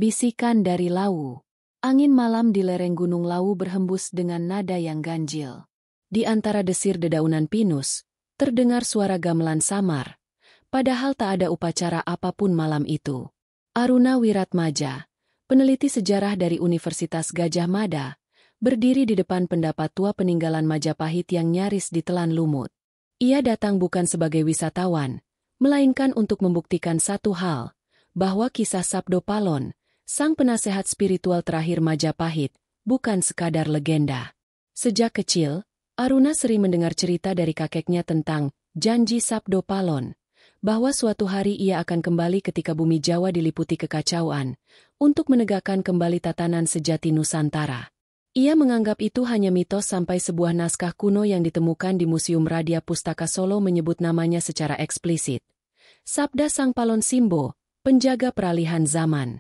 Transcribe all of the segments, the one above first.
Bisikan dari Lawu. Angin malam di lereng Gunung Lawu berhembus dengan nada yang ganjil. Di antara desir dedaunan pinus, terdengar suara gamelan samar. Padahal tak ada upacara apapun malam itu. Aruna Wiratmaja, peneliti sejarah dari Universitas Gadjah Mada, berdiri di depan pendapat tua peninggalan Majapahit yang nyaris ditelan lumut. Ia datang bukan sebagai wisatawan, melainkan untuk membuktikan satu hal, bahwa kisah Sabdo Palon, sang penasehat spiritual terakhir Majapahit, bukan sekadar legenda. Sejak kecil, Aruna sering mendengar cerita dari kakeknya tentang janji Sabdo Palon, bahwa suatu hari ia akan kembali ketika bumi Jawa diliputi kekacauan, untuk menegakkan kembali tatanan sejati Nusantara. Ia menganggap itu hanya mitos sampai sebuah naskah kuno yang ditemukan di Museum Radia Pustaka Solo menyebut namanya secara eksplisit. Sabda Sang Palon Simbo, penjaga peralihan zaman.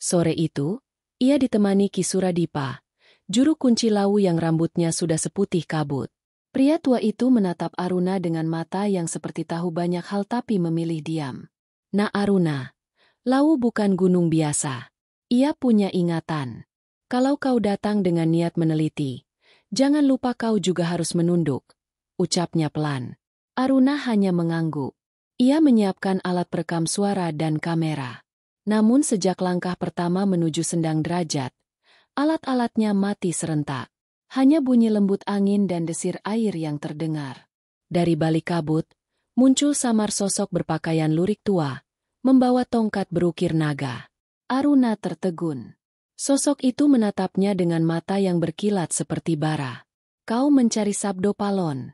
Sore itu, ia ditemani Ki Suradipa, juru kunci Lawu yang rambutnya sudah seputih kabut. Pria tua itu menatap Aruna dengan mata yang seperti tahu banyak hal tapi memilih diam. Nah Aruna, Lawu bukan gunung biasa. Ia punya ingatan. Kalau kau datang dengan niat meneliti, jangan lupa kau juga harus menunduk, ucapnya pelan. Aruna hanya mengangguk. Ia menyiapkan alat perekam suara dan kamera. Namun sejak langkah pertama menuju Sendang Derajat, alat-alatnya mati serentak. Hanya bunyi lembut angin dan desir air yang terdengar. Dari balik kabut, muncul samar sosok berpakaian lurik tua, membawa tongkat berukir naga. Aruna tertegun. Sosok itu menatapnya dengan mata yang berkilat seperti bara. Kau mencari Sabdo Palon.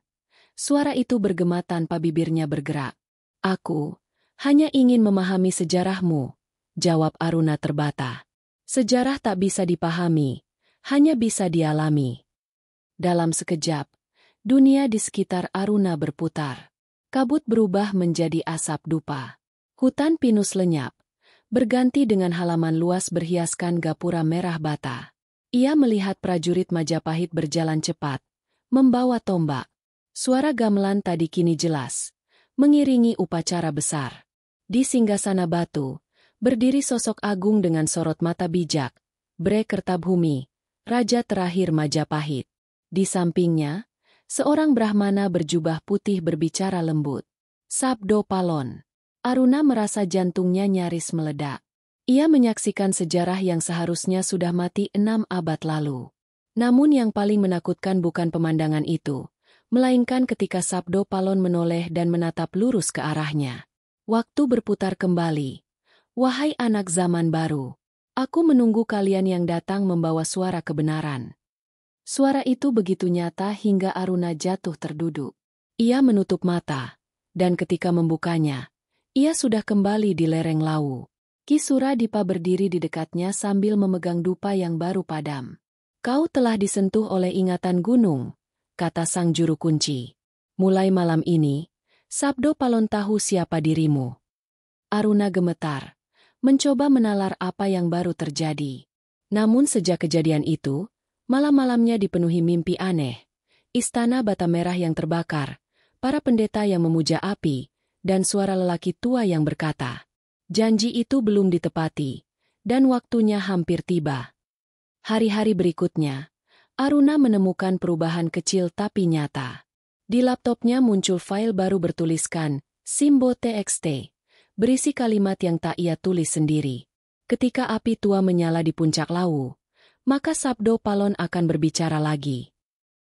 Suara itu bergema tanpa bibirnya bergerak. Aku hanya ingin memahami sejarahmu, jawab Aruna terbata. Sejarah tak bisa dipahami, hanya bisa dialami. Dalam sekejap, dunia di sekitar Aruna berputar. Kabut berubah menjadi asap dupa. Hutan pinus lenyap, berganti dengan halaman luas berhiaskan gapura merah bata. Ia melihat prajurit Majapahit berjalan cepat, membawa tombak. Suara gamelan tadi kini jelas, mengiringi upacara besar. Di singgasana batu, berdiri sosok agung dengan sorot mata bijak, Bre Kertabhumi, raja terakhir Majapahit. Di sampingnya, seorang Brahmana berjubah putih berbicara lembut. Sabdo Palon. Aruna merasa jantungnya nyaris meledak. Ia menyaksikan sejarah yang seharusnya sudah mati 6 abad lalu. Namun yang paling menakutkan bukan pemandangan itu, melainkan ketika Sabdo Palon menoleh dan menatap lurus ke arahnya. Waktu berputar kembali. Wahai anak zaman baru, aku menunggu kalian yang datang membawa suara kebenaran. Suara itu begitu nyata hingga Aruna jatuh terduduk. Ia menutup mata, dan ketika membukanya, ia sudah kembali di lereng Lawu. Ki Suradipa berdiri di dekatnya sambil memegang dupa yang baru padam. Kau telah disentuh oleh ingatan gunung, kata sang juru kunci. Mulai malam ini, Sabdo Palon tahu siapa dirimu. Aruna gemetar, mencoba menalar apa yang baru terjadi. Namun sejak kejadian itu, malam-malamnya dipenuhi mimpi aneh. Istana bata merah yang terbakar, para pendeta yang memuja api, dan suara lelaki tua yang berkata, janji itu belum ditepati, dan waktunya hampir tiba. Hari-hari berikutnya, Aruna menemukan perubahan kecil tapi nyata. Di laptopnya muncul file baru bertuliskan, Simbo TXT, berisi kalimat yang tak ia tulis sendiri. Ketika api tua menyala di puncak Lawu, maka Sabdo Palon akan berbicara lagi.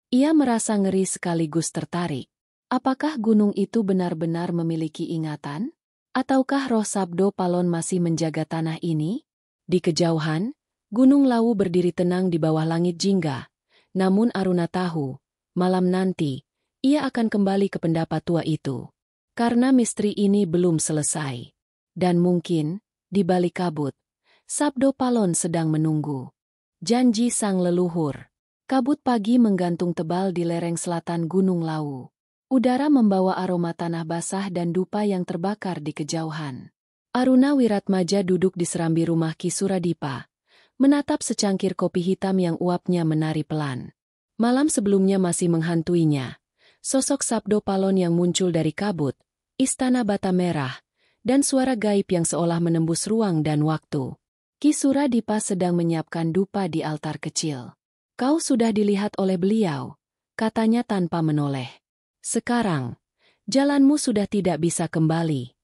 Ia merasa ngeri sekaligus tertarik. Apakah gunung itu benar-benar memiliki ingatan? Ataukah roh Sabdo Palon masih menjaga tanah ini? Di kejauhan, Gunung Lawu berdiri tenang di bawah langit jingga. Namun Aruna tahu, malam nanti, ia akan kembali ke pendapat tua itu. Karena misteri ini belum selesai. Dan mungkin, di balik kabut, Sabdo Palon sedang menunggu. Janji sang leluhur. Kabut pagi menggantung tebal di lereng selatan Gunung Lawu. Udara membawa aroma tanah basah dan dupa yang terbakar di kejauhan. Aruna Wiratmaja duduk di serambi rumah Ki Suradipa, menatap secangkir kopi hitam yang uapnya menari pelan. Malam sebelumnya masih menghantuinya. Sosok Sabdo Palon yang muncul dari kabut, istana bata merah, dan suara gaib yang seolah menembus ruang dan waktu. Ki Suradipa sedang menyiapkan dupa di altar kecil. Kau sudah dilihat oleh beliau, katanya tanpa menoleh. Sekarang, jalanmu sudah tidak bisa kembali.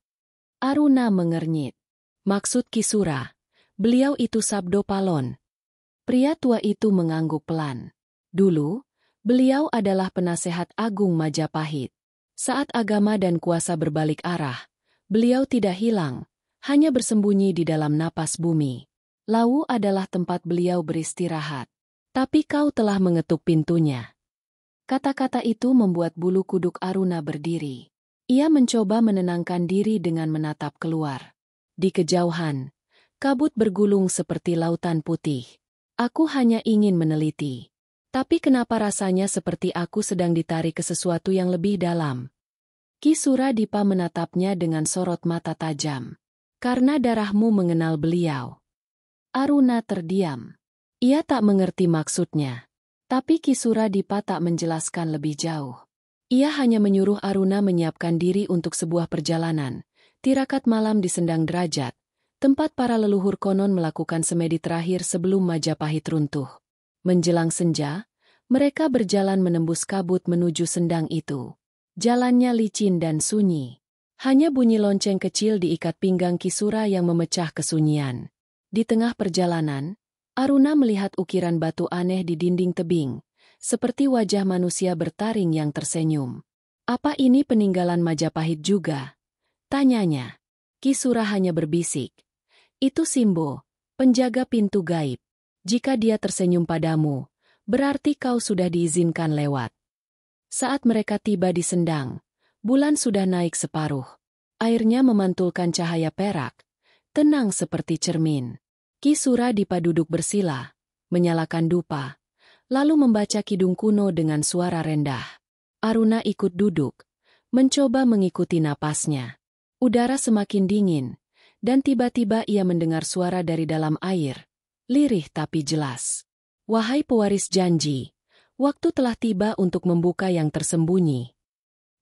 Aruna mengernyit. Maksud Ki Sura, beliau itu Sabdo Palon. Pria tua itu mengangguk pelan. Dulu, beliau adalah penasehat agung Majapahit. Saat agama dan kuasa berbalik arah, beliau tidak hilang, hanya bersembunyi di dalam napas bumi. Lawu adalah tempat beliau beristirahat. Tapi kau telah mengetuk pintunya. Kata-kata itu membuat bulu kuduk Aruna berdiri. Ia mencoba menenangkan diri dengan menatap keluar. Di kejauhan, kabut bergulung seperti lautan putih. Aku hanya ingin meneliti. Tapi kenapa rasanya seperti aku sedang ditarik ke sesuatu yang lebih dalam? Ki Suradipa menatapnya dengan sorot mata tajam. Karena darahmu mengenal beliau. Aruna terdiam. Ia tak mengerti maksudnya. Tapi Ki Suradipa tak menjelaskan lebih jauh. Ia hanya menyuruh Aruna menyiapkan diri untuk sebuah perjalanan. Tirakat malam di Sendang Derajat, tempat para leluhur konon melakukan semedi terakhir sebelum Majapahit runtuh. Menjelang senja, mereka berjalan menembus kabut menuju sendang itu. Jalannya licin dan sunyi. Hanya bunyi lonceng kecil diikat pinggang Ki Sura yang memecah kesunyian. Di tengah perjalanan, Aruna melihat ukiran batu aneh di dinding tebing, seperti wajah manusia bertaring yang tersenyum. Apa ini peninggalan Majapahit juga? Tanyanya. Ki Sura hanya berbisik. Itu Simbo, penjaga pintu gaib. Jika dia tersenyum padamu, berarti kau sudah diizinkan lewat. Saat mereka tiba di sendang, bulan sudah naik separuh. Airnya memantulkan cahaya perak, tenang seperti cermin. Ki Suradipa duduk bersila, menyalakan dupa, lalu membaca kidung kuno dengan suara rendah. Aruna ikut duduk, mencoba mengikuti napasnya. Udara semakin dingin, dan tiba-tiba ia mendengar suara dari dalam air, lirih tapi jelas. Wahai pewaris janji, waktu telah tiba untuk membuka yang tersembunyi.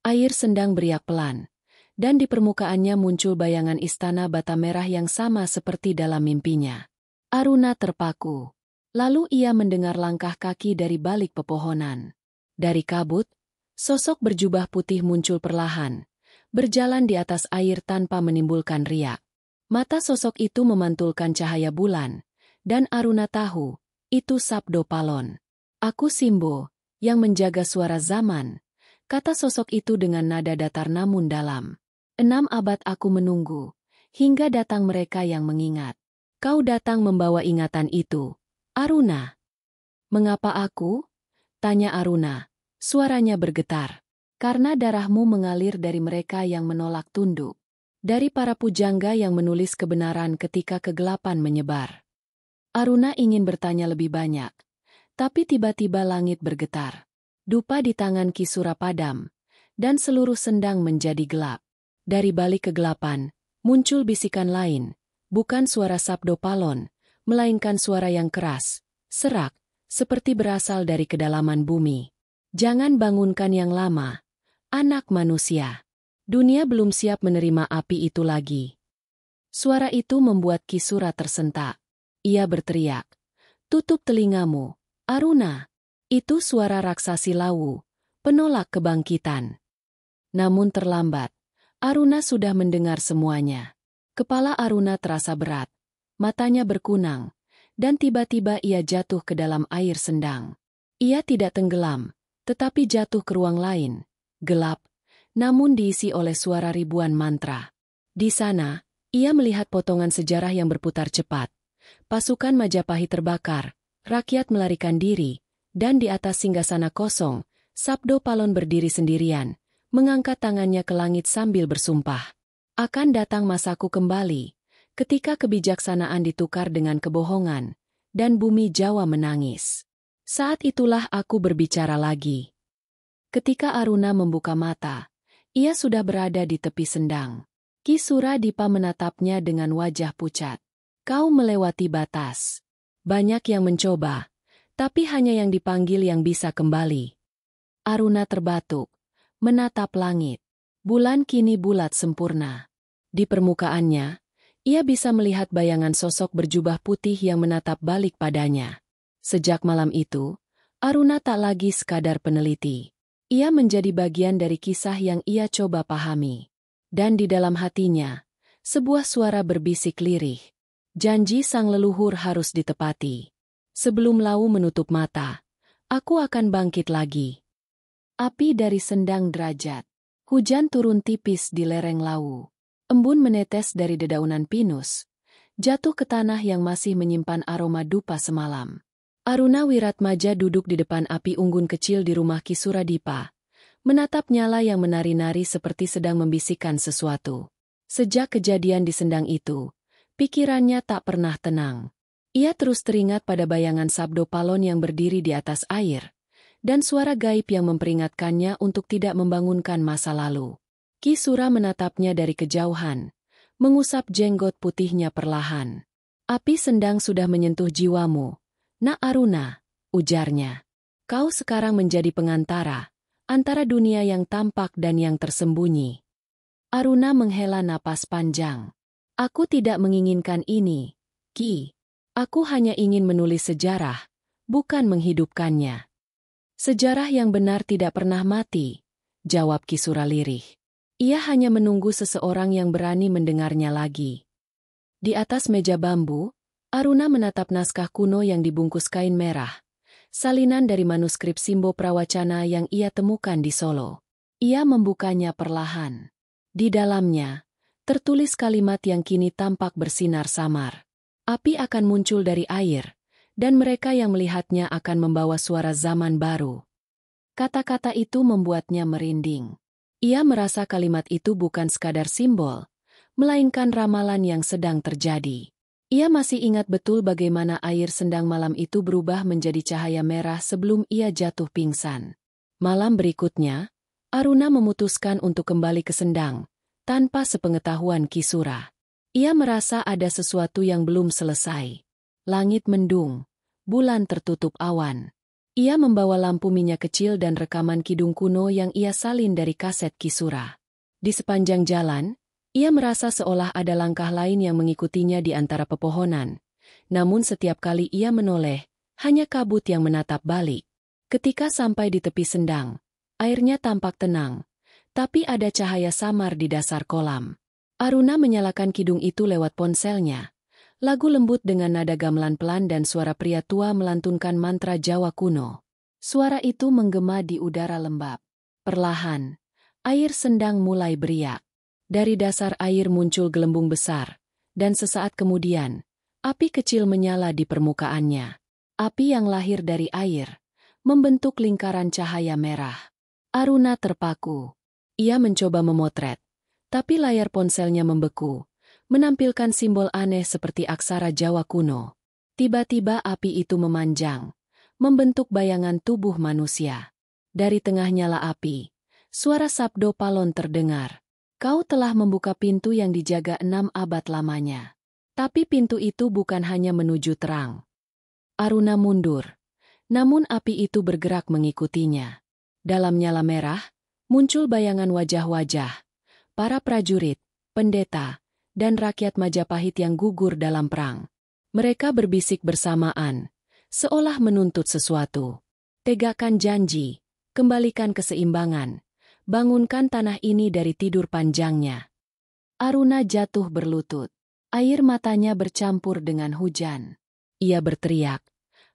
Air sendang beriak pelan, dan di permukaannya muncul bayangan istana bata merah yang sama seperti dalam mimpinya. Aruna terpaku. Lalu ia mendengar langkah kaki dari balik pepohonan. Dari kabut, sosok berjubah putih muncul perlahan, berjalan di atas air tanpa menimbulkan riak. Mata sosok itu memantulkan cahaya bulan, dan Aruna tahu, itu Sabdo Palon. Aku Simbo, yang menjaga suara zaman, kata sosok itu dengan nada datar namun dalam. 6 abad aku menunggu, hingga datang mereka yang mengingat. Kau datang membawa ingatan itu, Aruna. Mengapa aku? Tanya Aruna, suaranya bergetar. Karena darahmu mengalir dari mereka yang menolak tunduk. Dari para pujangga yang menulis kebenaran ketika kegelapan menyebar. Aruna ingin bertanya lebih banyak. Tapi tiba-tiba langit bergetar. Dupa di tangan Ki Sura padam. Dan seluruh sendang menjadi gelap. Dari balik kegelapan, muncul bisikan lain. Bukan suara Sabdo Palon, melainkan suara yang keras, serak, seperti berasal dari kedalaman bumi. Jangan bangunkan yang lama. Anak manusia. Dunia belum siap menerima api itu lagi. Suara itu membuat Ki Sura tersentak. Ia berteriak. Tutup telingamu, Aruna. Itu suara raksasi Lawu, penolak kebangkitan. Namun terlambat. Aruna sudah mendengar semuanya. Kepala Aruna terasa berat. Matanya berkunang. Dan tiba-tiba ia jatuh ke dalam air sendang. Ia tidak tenggelam, tetapi jatuh ke ruang lain. Gelap, namun diisi oleh suara ribuan mantra. Di sana, ia melihat potongan sejarah yang berputar cepat. Pasukan Majapahit terbakar, rakyat melarikan diri, dan di atas singgasana kosong, Sabdo Palon berdiri sendirian, mengangkat tangannya ke langit sambil bersumpah. Akan datang masaku kembali, ketika kebijaksanaan ditukar dengan kebohongan, dan bumi Jawa menangis. Saat itulah aku berbicara lagi. Ketika Aruna membuka mata, ia sudah berada di tepi sendang. Ki Suradipa menatapnya dengan wajah pucat. Kau melewati batas. Banyak yang mencoba, tapi hanya yang dipanggil yang bisa kembali. Aruna terbatuk, menatap langit. Bulan kini bulat sempurna. Di permukaannya, Ia bisa melihat bayangan sosok berjubah putih yang menatap balik padanya. Sejak malam itu, Aruna tak lagi sekadar peneliti. Ia menjadi bagian dari kisah yang ia coba pahami. Dan di dalam hatinya, sebuah suara berbisik lirih. Janji sang leluhur harus ditepati. Sebelum Lau menutup mata, aku akan bangkit lagi. Api dari sendang derajat. Hujan turun tipis di lereng Lau. Embun menetes dari dedaunan pinus, jatuh ke tanah yang masih menyimpan aroma dupa semalam. Aruna Wiratmaja duduk di depan api unggun kecil di rumah Ki Suradipa, menatap nyala yang menari-nari seperti sedang membisikkan sesuatu. Sejak kejadian di sendang itu, pikirannya tak pernah tenang. Ia terus teringat pada bayangan Sabdo Palon yang berdiri di atas air, dan suara gaib yang memperingatkannya untuk tidak membangunkan masa lalu. Ki Sura menatapnya dari kejauhan, mengusap jenggot putihnya perlahan. Api sendang sudah menyentuh jiwamu, Nak Aruna, ujarnya. Kau sekarang menjadi pengantara, antara dunia yang tampak dan yang tersembunyi. Aruna menghela napas panjang. Aku tidak menginginkan ini, Ki. Aku hanya ingin menulis sejarah, bukan menghidupkannya. Sejarah yang benar tidak pernah mati, jawab Ki Sura lirih. Ia hanya menunggu seseorang yang berani mendengarnya lagi. Di atas meja bambu, Aruna menatap naskah kuno yang dibungkus kain merah, salinan dari manuskrip Simbo Prawacana yang ia temukan di Solo. Ia membukanya perlahan. Di dalamnya, tertulis kalimat yang kini tampak bersinar samar. Api akan muncul dari air, dan mereka yang melihatnya akan membawa suara zaman baru. Kata-kata itu membuatnya merinding. Ia merasa kalimat itu bukan sekadar simbol, melainkan ramalan yang sedang terjadi. Ia masih ingat betul bagaimana air sendang malam itu berubah menjadi cahaya merah sebelum ia jatuh pingsan. Malam berikutnya, Aruna memutuskan untuk kembali ke sendang, tanpa sepengetahuan Ki Sura. Ia merasa ada sesuatu yang belum selesai. Langit mendung, bulan tertutup awan. Ia membawa lampu minyak kecil dan rekaman kidung kuno yang ia salin dari kaset Ki Sura. Di sepanjang jalan, ia merasa seolah ada langkah lain yang mengikutinya di antara pepohonan. Namun setiap kali ia menoleh, hanya kabut yang menatap balik. Ketika sampai di tepi sendang, airnya tampak tenang, tapi ada cahaya samar di dasar kolam. Aruna menyalakan kidung itu lewat ponselnya. Lagu lembut dengan nada gamelan pelan dan suara pria tua melantunkan mantra Jawa kuno. Suara itu menggema di udara lembab. Perlahan, air sendang mulai beriak. Dari dasar air muncul gelembung besar, dan sesaat kemudian, api kecil menyala di permukaannya. Api yang lahir dari air, membentuk lingkaran cahaya merah. Aruna terpaku. Ia mencoba memotret, tapi layar ponselnya membeku, menampilkan simbol aneh seperti aksara Jawa kuno. Tiba-tiba api itu memanjang, membentuk bayangan tubuh manusia. Dari tengah nyala api, suara Sabdo Palon terdengar. Kau telah membuka pintu yang dijaga 6 abad lamanya. Tapi pintu itu bukan hanya menuju terang. Aruna mundur, namun api itu bergerak mengikutinya. Dalam nyala merah, muncul bayangan wajah-wajah, para prajurit, pendeta, dan rakyat Majapahit yang gugur dalam perang. Mereka berbisik bersamaan, seolah menuntut sesuatu. Tegakkan janji, kembalikan keseimbangan, bangunkan tanah ini dari tidur panjangnya. Aruna jatuh berlutut. Air matanya bercampur dengan hujan. Ia berteriak,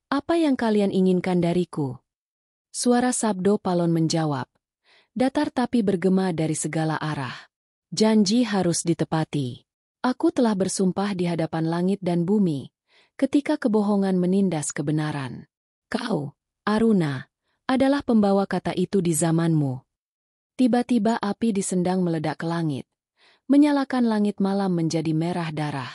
"Apa yang kalian inginkan dariku?" Suara Sabdo Palon menjawab, datar tapi bergema dari segala arah. Janji harus ditepati. Aku telah bersumpah di hadapan langit dan bumi, ketika kebohongan menindas kebenaran. Kau, Aruna, adalah pembawa kata itu di zamanmu. Tiba-tiba api di sendang meledak ke langit, menyalakan langit malam menjadi merah darah.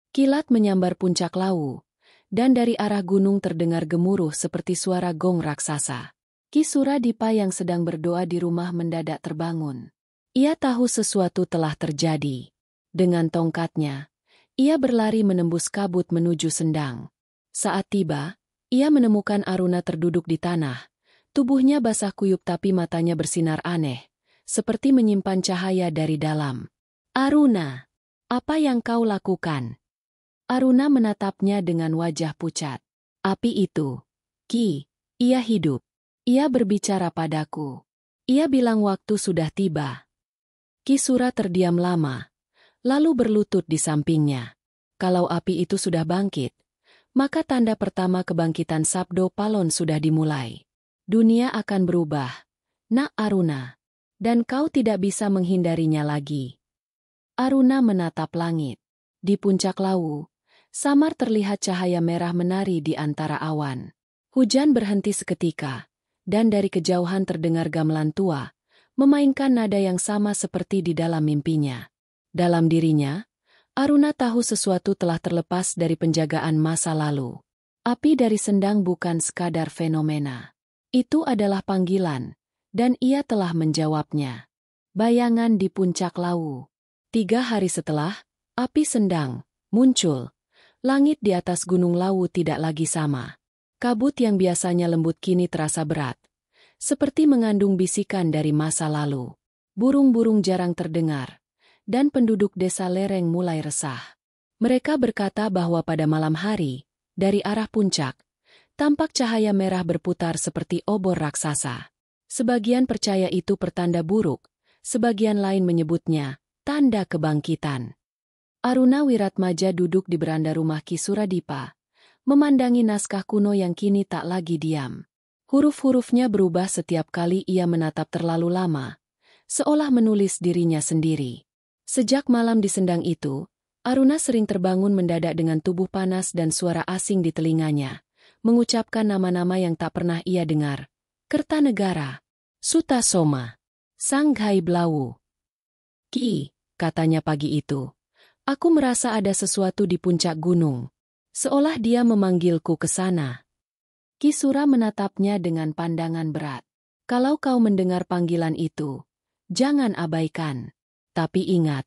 Kilat menyambar puncak Lawu, dan dari arah gunung terdengar gemuruh seperti suara gong raksasa. Ki Suradipa yang sedang berdoa di rumah mendadak terbangun. Ia tahu sesuatu telah terjadi. Dengan tongkatnya, ia berlari menembus kabut menuju sendang. Saat tiba, ia menemukan Aruna terduduk di tanah. Tubuhnya basah kuyup tapi matanya bersinar aneh, seperti menyimpan cahaya dari dalam. "Aruna!" Apa yang kau lakukan? Aruna menatapnya dengan wajah pucat. Api itu, Ki, ia hidup. Ia berbicara padaku. Ia bilang waktu sudah tiba. Ki Sura terdiam lama, lalu berlutut di sampingnya. Kalau api itu sudah bangkit, maka tanda pertama kebangkitan Sabdo Palon sudah dimulai. Dunia akan berubah, Nak Aruna, dan kau tidak bisa menghindarinya lagi. Aruna menatap langit. Di puncak Lawu, samar terlihat cahaya merah menari di antara awan. Hujan berhenti seketika, dan dari kejauhan terdengar gamelan tua, memainkan nada yang sama seperti di dalam mimpinya. Dalam dirinya, Aruna tahu sesuatu telah terlepas dari penjagaan masa lalu. Api dari sendang bukan sekadar fenomena. Itu adalah panggilan, dan ia telah menjawabnya. Bayangan di puncak Lawu. 3 hari setelah, api sendang muncul. Langit di atas Gunung Lawu tidak lagi sama. Kabut yang biasanya lembut kini terasa berat, seperti mengandung bisikan dari masa lalu. Burung-burung jarang terdengar, dan penduduk desa lereng mulai resah. Mereka berkata bahwa pada malam hari, dari arah puncak, tampak cahaya merah berputar seperti obor raksasa. Sebagian percaya itu pertanda buruk, sebagian lain menyebutnya tanda kebangkitan. Aruna Wiratmaja duduk di beranda rumah Ki Suradipa, memandangi naskah kuno yang kini tak lagi diam. Huruf-hurufnya berubah setiap kali ia menatap terlalu lama, seolah menulis dirinya sendiri. Sejak malam di sendang itu, Aruna sering terbangun mendadak dengan tubuh panas dan suara asing di telinganya, mengucapkan nama-nama yang tak pernah ia dengar. Kertanegara, Sutasoma, Sangghai Blawu. Ki, katanya pagi itu, aku merasa ada sesuatu di puncak gunung. Seolah dia memanggilku ke sana. Ki Sura menatapnya dengan pandangan berat. Kalau kau mendengar panggilan itu, jangan abaikan. Tapi ingat,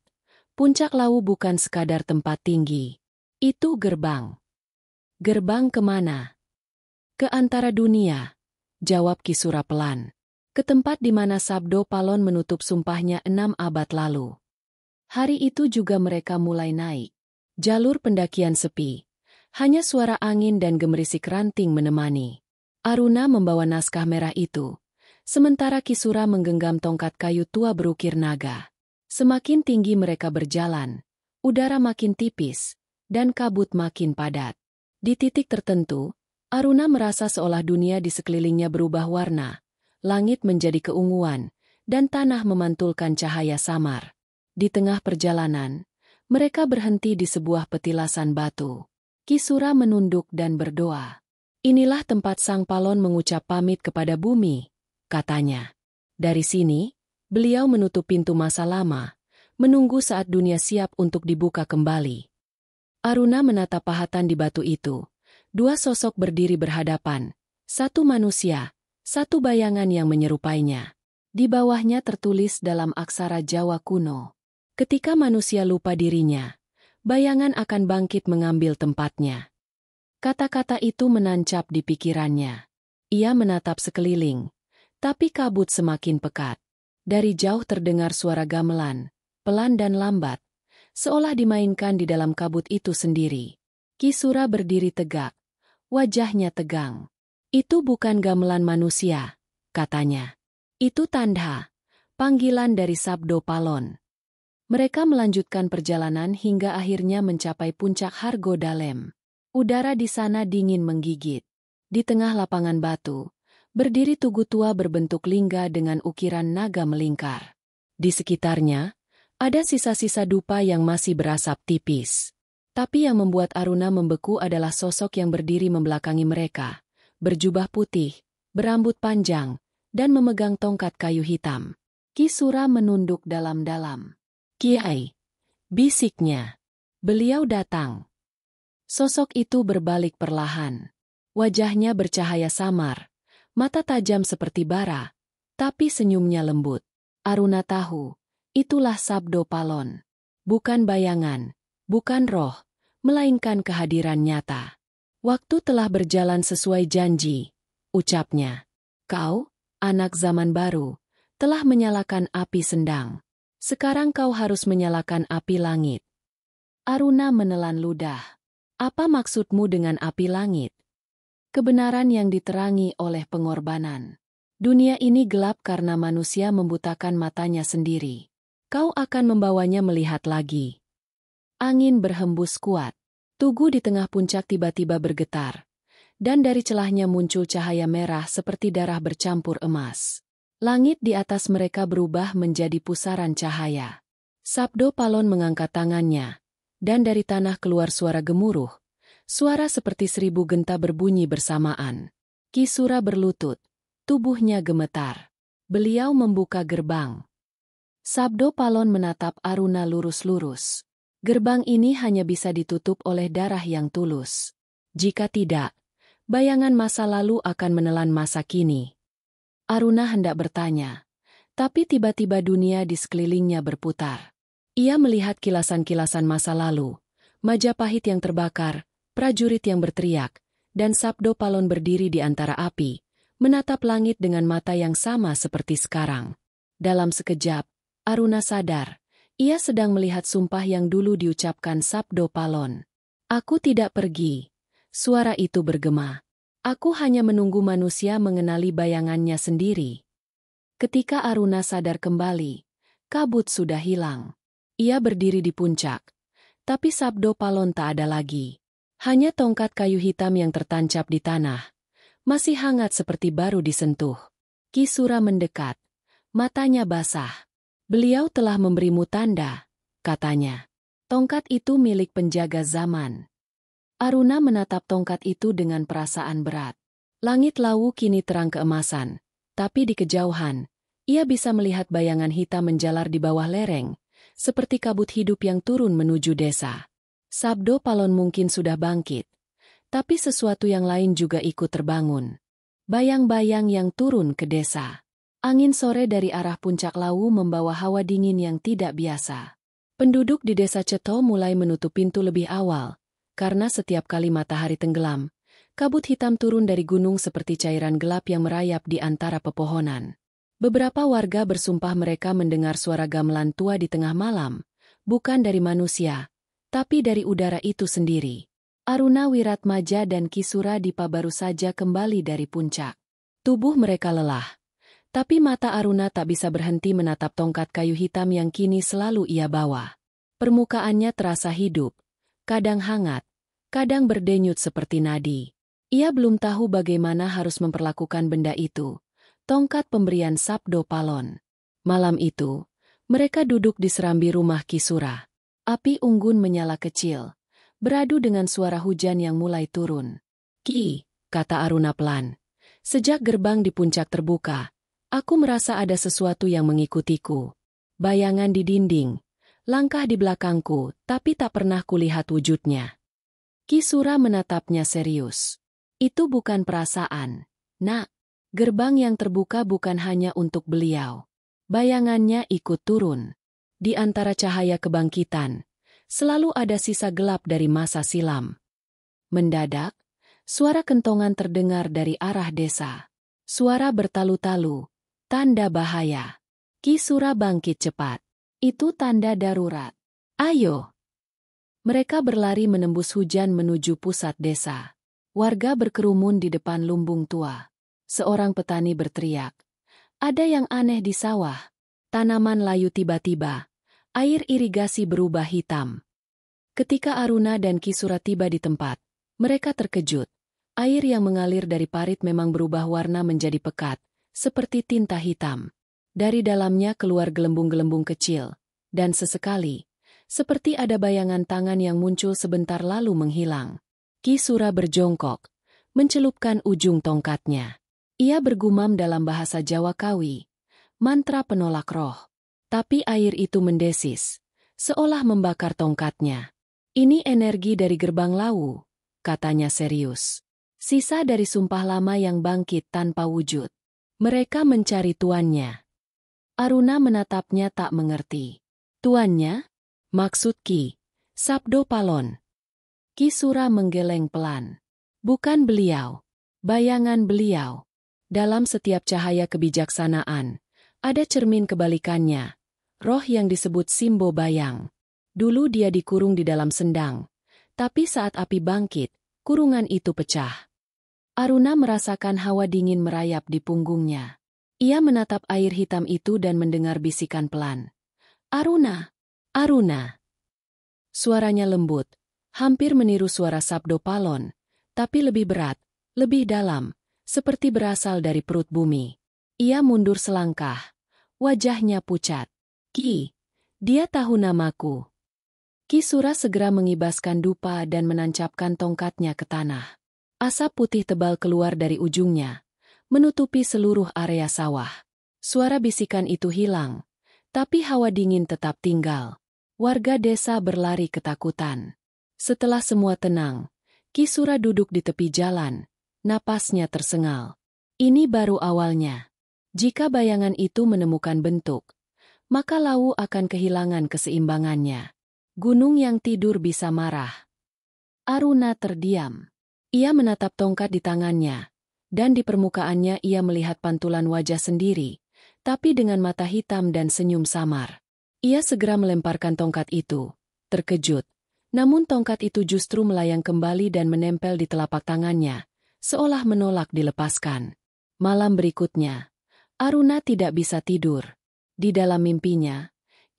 puncak Lawu bukan sekadar tempat tinggi. Itu gerbang. Gerbang kemana? Ke antara dunia, jawab Ki Sura pelan. Ke tempat di mana Sabdo Palon menutup sumpahnya 6 abad lalu. Hari itu juga mereka mulai naik. Jalur pendakian sepi. Hanya suara angin dan gemerisik ranting menemani. Aruna membawa naskah merah itu, sementara Ki Sura menggenggam tongkat kayu tua berukir naga. Semakin tinggi mereka berjalan, udara makin tipis, dan kabut makin padat. Di titik tertentu, Aruna merasa seolah dunia di sekelilingnya berubah warna, langit menjadi keunguan, dan tanah memantulkan cahaya samar. Di tengah perjalanan, mereka berhenti di sebuah petilasan batu. Ki Sura menunduk dan berdoa. Inilah tempat Sang Palon mengucap pamit kepada bumi, katanya. Dari sini, beliau menutup pintu masa lama, menunggu saat dunia siap untuk dibuka kembali. Aruna menatap pahatan di batu itu. 2 sosok berdiri berhadapan, satu manusia, satu bayangan yang menyerupainya. Di bawahnya tertulis dalam aksara Jawa kuno. Ketika manusia lupa dirinya, bayangan akan bangkit mengambil tempatnya. Kata-kata itu menancap di pikirannya. Ia menatap sekeliling, tapi kabut semakin pekat. Dari jauh terdengar suara gamelan, pelan dan lambat, seolah dimainkan di dalam kabut itu sendiri. Ki Sura berdiri tegak, wajahnya tegang. Itu bukan gamelan manusia, katanya. Itu tanda, panggilan dari Sabdo Palon. Mereka melanjutkan perjalanan hingga akhirnya mencapai puncak Hargo Dalem. Udara di sana dingin menggigit. Di tengah lapangan batu, berdiri tugu tua berbentuk lingga dengan ukiran naga melingkar. Di sekitarnya, ada sisa-sisa dupa yang masih berasap tipis. Tapi yang membuat Aruna membeku adalah sosok yang berdiri membelakangi mereka, berjubah putih, berambut panjang, dan memegang tongkat kayu hitam. Ki Sura menunduk dalam-dalam. Kiai, bisiknya. Beliau datang. Sosok itu berbalik perlahan. Wajahnya bercahaya samar, mata tajam seperti bara, tapi senyumnya lembut. Aruna tahu, itulah Sabdo Palon. Bukan bayangan, bukan roh, melainkan kehadiran nyata. Waktu telah berjalan sesuai janji, ucapnya. Kau, anak zaman baru, telah menyalakan api sendang. Sekarang kau harus menyalakan api langit. Aruna menelan ludah. Apa maksudmu dengan api langit? Kebenaran yang diterangi oleh pengorbanan. Dunia ini gelap karena manusia membutakan matanya sendiri. Kau akan membawanya melihat lagi. Angin berhembus kuat. Tugu di tengah puncak tiba-tiba bergetar. Dan dari celahnya muncul cahaya merah seperti darah bercampur emas. Langit di atas mereka berubah menjadi pusaran cahaya. Sabdo Palon mengangkat tangannya. Dan dari tanah keluar suara gemuruh. Suara seperti 1000 genta berbunyi bersamaan. Ki Sura berlutut. Tubuhnya gemetar. Beliau membuka gerbang. Sabdo Palon menatap Aruna lurus-lurus. Gerbang ini hanya bisa ditutup oleh darah yang tulus. Jika tidak, bayangan masa lalu akan menelan masa kini. Aruna hendak bertanya. Tapi tiba-tiba dunia di sekelilingnya berputar. Ia melihat kilasan-kilasan masa lalu. Majapahit yang terbakar. Prajurit yang berteriak, dan Sabdo Palon berdiri di antara api, menatap langit dengan mata yang sama seperti sekarang. Dalam sekejap, Aruna sadar, ia sedang melihat sumpah yang dulu diucapkan Sabdo Palon. Aku tidak pergi. Suara itu bergema. Aku hanya menunggu manusia mengenali bayangannya sendiri. Ketika Aruna sadar kembali, kabut sudah hilang. Ia berdiri di puncak, tapi Sabdo Palon tak ada lagi. Hanya tongkat kayu hitam yang tertancap di tanah. Masih hangat seperti baru disentuh. Ki Sura mendekat. Matanya basah. Beliau telah memberimu tanda, katanya. Tongkat itu milik penjaga zaman. Aruna menatap tongkat itu dengan perasaan berat. Langit Lawu kini terang keemasan. Tapi di kejauhan, ia bisa melihat bayangan hitam menjalar di bawah lereng. Seperti kabut hidup yang turun menuju desa. Sabdo Palon mungkin sudah bangkit, tapi sesuatu yang lain juga ikut terbangun. Bayang-bayang yang turun ke desa. Angin sore dari arah puncak Lawu membawa hawa dingin yang tidak biasa. Penduduk di desa Ceto mulai menutup pintu lebih awal, karena setiap kali matahari tenggelam, kabut hitam turun dari gunung seperti cairan gelap yang merayap di antara pepohonan. Beberapa warga bersumpah mereka mendengar suara gamelan tua di tengah malam, bukan dari manusia, tapi dari udara itu sendiri. Aruna Wiratmaja dan Ki Sura Dipa baru saja kembali dari puncak. Tubuh mereka lelah. Tapi mata Aruna tak bisa berhenti menatap tongkat kayu hitam yang kini selalu ia bawa. Permukaannya terasa hidup. Kadang hangat. Kadang berdenyut seperti nadi. Ia belum tahu bagaimana harus memperlakukan benda itu. Tongkat pemberian Sabdo Palon. Malam itu, mereka duduk di serambi rumah Ki Sura. Api unggun menyala kecil, beradu dengan suara hujan yang mulai turun. Ki, kata Aruna pelan. Sejak gerbang di puncak terbuka, aku merasa ada sesuatu yang mengikutiku. Bayangan di dinding, langkah di belakangku, tapi tak pernah kulihat wujudnya. Ki Sura menatapnya serius. Itu bukan perasaan, nak. Gerbang yang terbuka bukan hanya untuk beliau. Bayangannya ikut turun. Di antara cahaya kebangkitan, selalu ada sisa gelap dari masa silam. Mendadak, suara kentongan terdengar dari arah desa. Suara bertalu-talu, tanda bahaya. Ki Sura bangkit cepat. Itu tanda darurat. Ayo! Mereka berlari menembus hujan menuju pusat desa. Warga berkerumun di depan lumbung tua. Seorang petani berteriak. Ada yang aneh di sawah. Tanaman layu tiba-tiba. Air irigasi berubah hitam. Ketika Aruna dan Ki Sura tiba di tempat, mereka terkejut. Air yang mengalir dari parit memang berubah warna menjadi pekat, seperti tinta hitam. Dari dalamnya keluar gelembung-gelembung kecil, dan sesekali, seperti ada bayangan tangan yang muncul sebentar lalu menghilang. Ki Sura berjongkok, mencelupkan ujung tongkatnya. Ia bergumam dalam bahasa Jawa Kawi, mantra penolak roh. Tapi air itu mendesis, seolah membakar tongkatnya. Ini energi dari gerbang Lawu, katanya serius. Sisa dari sumpah lama yang bangkit tanpa wujud. Mereka mencari tuannya. Aruna menatapnya tak mengerti. Tuannya? Maksud Ki Sabdo Palon. Ki Sura menggeleng pelan. Bukan beliau. Bayangan beliau. Dalam setiap cahaya kebijaksanaan, ada cermin kebalikannya. Roh yang disebut Simbo Bayang. Dulu dia dikurung di dalam sendang, tapi saat api bangkit, kurungan itu pecah. Aruna merasakan hawa dingin merayap di punggungnya. Ia menatap air hitam itu dan mendengar bisikan pelan. Aruna! Aruna! Suaranya lembut, hampir meniru suara Sabdo Palon, tapi lebih berat, lebih dalam, seperti berasal dari perut bumi. Ia mundur selangkah, wajahnya pucat. Ki, dia tahu namaku. Ki Sura segera mengibaskan dupa dan menancapkan tongkatnya ke tanah. Asap putih tebal keluar dari ujungnya, menutupi seluruh area sawah. Suara bisikan itu hilang, tapi hawa dingin tetap tinggal. Warga desa berlari ketakutan. Setelah semua tenang, Ki Sura duduk di tepi jalan, napasnya tersengal. Ini baru awalnya. Jika bayangan itu menemukan bentuk, maka Lawu akan kehilangan keseimbangannya. Gunung yang tidur bisa marah. Aruna terdiam. Ia menatap tongkat di tangannya, dan di permukaannya ia melihat pantulan wajah sendiri, tapi dengan mata hitam dan senyum samar. Ia segera melemparkan tongkat itu, terkejut. Namun tongkat itu justru melayang kembali dan menempel di telapak tangannya, seolah menolak dilepaskan. Malam berikutnya, Aruna tidak bisa tidur. Di dalam mimpinya,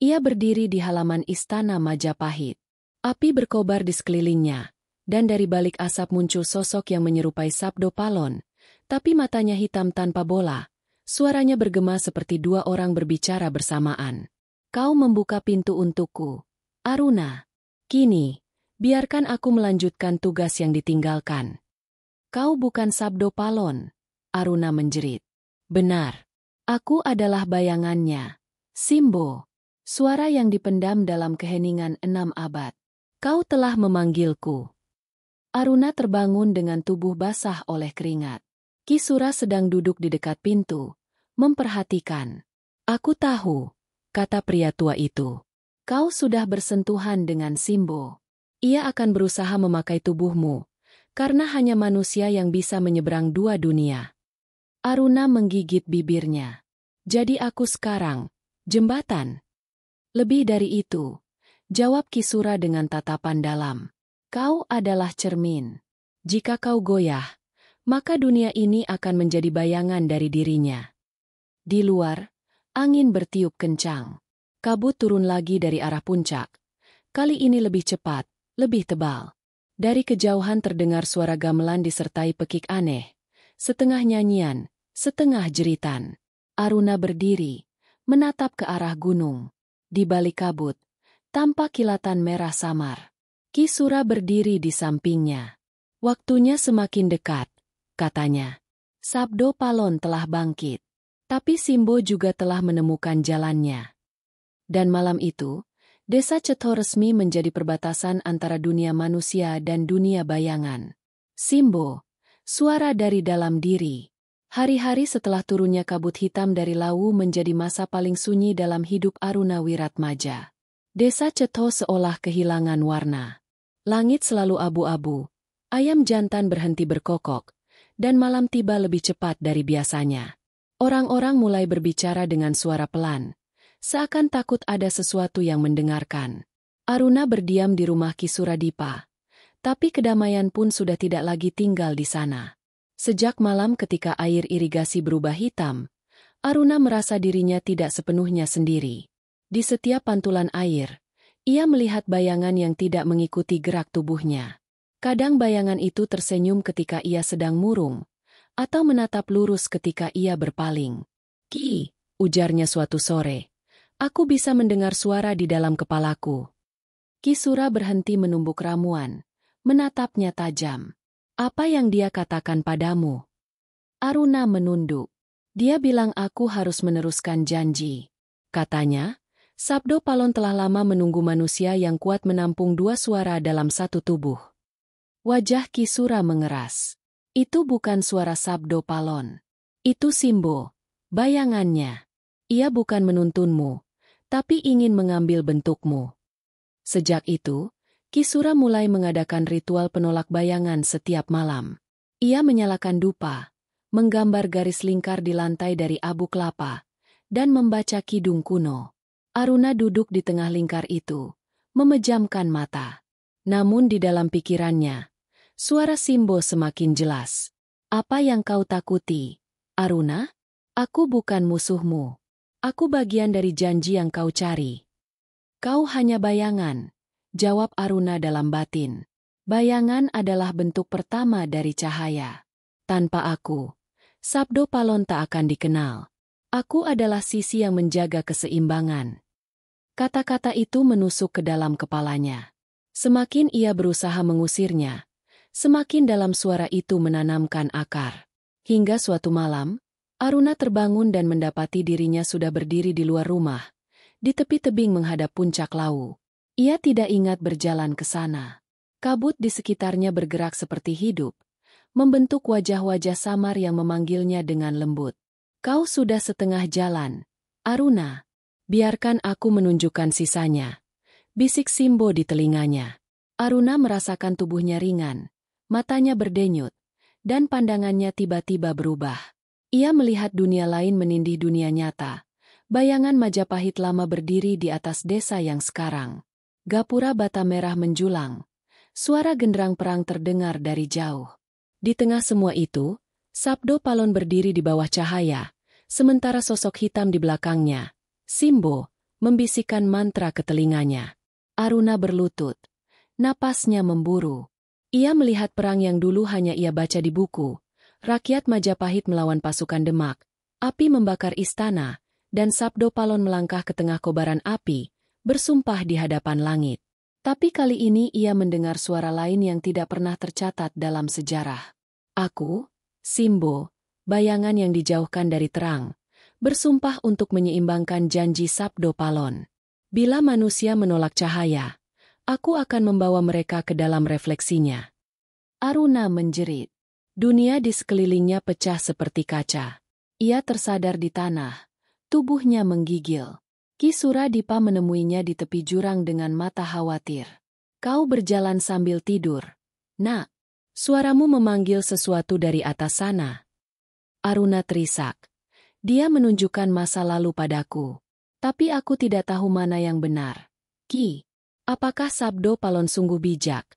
ia berdiri di halaman istana Majapahit. Api berkobar di sekelilingnya, dan dari balik asap muncul sosok yang menyerupai Sabdo Palon, tapi matanya hitam tanpa bola. Suaranya bergema seperti dua orang berbicara bersamaan. Kau membuka pintu untukku, Aruna. Kini, biarkan aku melanjutkan tugas yang ditinggalkan. Kau bukan Sabdo Palon, Aruna menjerit. Benar. Aku adalah bayangannya. Simbo. Suara yang dipendam dalam keheningan 6 abad. Kau telah memanggilku. Aruna terbangun dengan tubuh basah oleh keringat. Ki Sura sedang duduk di dekat pintu, memperhatikan. Aku tahu, kata pria tua itu. Kau sudah bersentuhan dengan Simbo. Ia akan berusaha memakai tubuhmu, karena hanya manusia yang bisa menyeberang 2 dunia. Aruna menggigit bibirnya. Jadi aku sekarang, jembatan. Lebih dari itu, jawab Ki Sura dengan tatapan dalam. Kau adalah cermin. Jika kau goyah, maka dunia ini akan menjadi bayangan dari dirinya. Di luar, angin bertiup kencang. Kabut turun lagi dari arah puncak. Kali ini lebih cepat, lebih tebal. Dari kejauhan terdengar suara gamelan disertai pekik aneh. Setengah nyanyian, setengah jeritan. Aruna berdiri, menatap ke arah gunung. Di balik kabut, tampak kilatan merah samar. Ki Sura berdiri di sampingnya. Waktunya semakin dekat, katanya. Sabdo Palon telah bangkit. Tapi Simbo juga telah menemukan jalannya. Dan malam itu, desa Cetho resmi menjadi perbatasan antara dunia manusia dan dunia bayangan. Simbo, suara dari dalam diri. Hari-hari setelah turunnya kabut hitam dari Lawu menjadi masa paling sunyi dalam hidup Aruna Wiratmaja. Desa Cetho seolah kehilangan warna. Langit selalu abu-abu, ayam jantan berhenti berkokok, dan malam tiba lebih cepat dari biasanya. Orang-orang mulai berbicara dengan suara pelan, seakan takut ada sesuatu yang mendengarkan. Aruna berdiam di rumah Ki Suradipa, tapi kedamaian pun sudah tidak lagi tinggal di sana. Sejak malam ketika air irigasi berubah hitam, Aruna merasa dirinya tidak sepenuhnya sendiri. Di setiap pantulan air, ia melihat bayangan yang tidak mengikuti gerak tubuhnya. Kadang bayangan itu tersenyum ketika ia sedang murung, atau menatap lurus ketika ia berpaling. Ki, ujarnya suatu sore, aku bisa mendengar suara di dalam kepalaku. Ki Sura berhenti menumbuk ramuan, menatapnya tajam. Apa yang dia katakan padamu? Aruna menunduk. Dia bilang aku harus meneruskan janji. Katanya, Sabdo Palon telah lama menunggu manusia yang kuat menampung 2 suara dalam satu tubuh. Wajah Ki Sura mengeras. Itu bukan suara Sabdo Palon. Itu Simbo, bayangannya. Ia bukan menuntunmu, tapi ingin mengambil bentukmu. Sejak itu, Ki Sura mulai mengadakan ritual penolak bayangan setiap malam. Ia menyalakan dupa, menggambar garis lingkar di lantai dari abu kelapa, dan membaca kidung kuno. Aruna duduk di tengah lingkar itu, memejamkan mata. Namun di dalam pikirannya, suara Simbo semakin jelas. Apa yang kau takuti, Aruna? Aku bukan musuhmu. Aku bagian dari janji yang kau cari. Kau hanya bayangan, jawab Aruna dalam batin. Bayangan adalah bentuk pertama dari cahaya. Tanpa aku, Sabdo Palon tak akan dikenal. Aku adalah sisi yang menjaga keseimbangan. Kata-kata itu menusuk ke dalam kepalanya. Semakin ia berusaha mengusirnya, semakin dalam suara itu menanamkan akar. Hingga suatu malam, Aruna terbangun dan mendapati dirinya sudah berdiri di luar rumah, di tepi tebing menghadap puncak Lawu. Ia tidak ingat berjalan ke sana. Kabut di sekitarnya bergerak seperti hidup, membentuk wajah-wajah samar yang memanggilnya dengan lembut. Kau sudah setengah jalan, Aruna. Biarkan aku menunjukkan sisanya. Bisik Simbo di telinganya. Aruna merasakan tubuhnya ringan, matanya berdenyut, dan pandangannya tiba-tiba berubah. Ia melihat dunia lain menindih dunia nyata. Bayangan Majapahit lama berdiri di atas desa yang sekarang. Gapura bata merah menjulang. Suara genderang perang terdengar dari jauh. Di tengah semua itu, Sabdo Palon berdiri di bawah cahaya, sementara sosok hitam di belakangnya, Simbo, membisikkan mantra ke telinganya. Aruna berlutut. Napasnya memburu. Ia melihat perang yang dulu hanya ia baca di buku. Rakyat Majapahit melawan pasukan Demak, api membakar istana, dan Sabdo Palon melangkah ke tengah kobaran api, bersumpah di hadapan langit. Tapi kali ini ia mendengar suara lain yang tidak pernah tercatat dalam sejarah. Aku, Simbo, bayangan yang dijauhkan dari terang, bersumpah untuk menyeimbangkan janji Sabdo Palon. Bila manusia menolak cahaya, aku akan membawa mereka ke dalam refleksinya. Aruna menjerit. Dunia di sekelilingnya pecah seperti kaca. Ia tersadar di tanah. Tubuhnya menggigil. Ki Suradipa menemuinya di tepi jurang dengan mata khawatir. Kau berjalan sambil tidur. Nak, suaramu memanggil sesuatu dari atas sana. Aruna terisak. Dia menunjukkan masa lalu padaku. Tapi aku tidak tahu mana yang benar. Ki, apakah Sabdo Palon sungguh bijak?